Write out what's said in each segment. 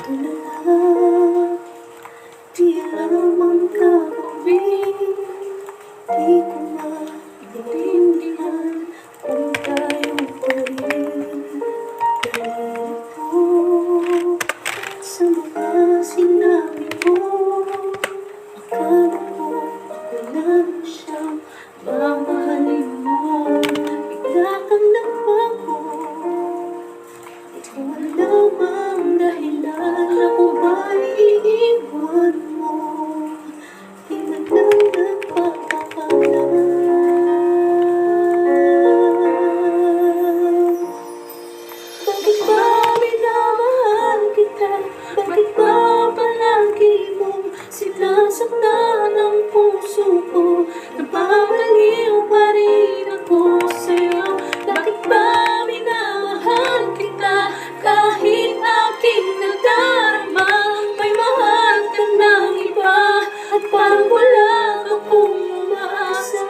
lang, di alam ang gagawin. Di ko maintindihan kung tayo pa rin. Dahil po sa mga sinabi mo, akala ko ako lang siyang mamahalin mo. Bigla kang nagbago, ikaw lamang dahilan ako ba'y iiwan mo. Di na lang nagpapakala. Bakit ba minamahal kita? Bakit ba palagi mong sinasaktan ang puso ko? Napapaliw pa rin ako sa'yo. Bakit ba minamahal kita? Kahit aking nadarama, may mahal ka ng iba, at parang wala akong umaasa.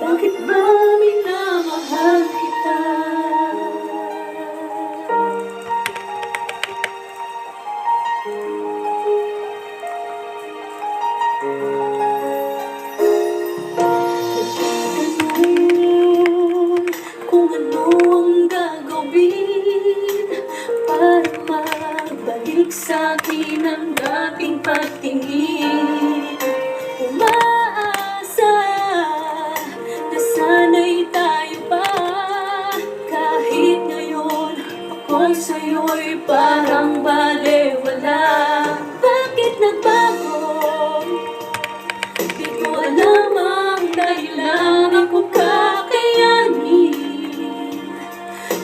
Bakit ba minamahal kita? Nagtatanong kung ano ang gagawin para magbalik sa'kin ang dating pagtingin. Umaasa na sana'y tayo pa, kahit ngayon ako'y sa'yo'y parang balewala. Bakit nagbago? Di ko alam ang dahilan, di ko kakayanin.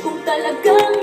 Kung talagang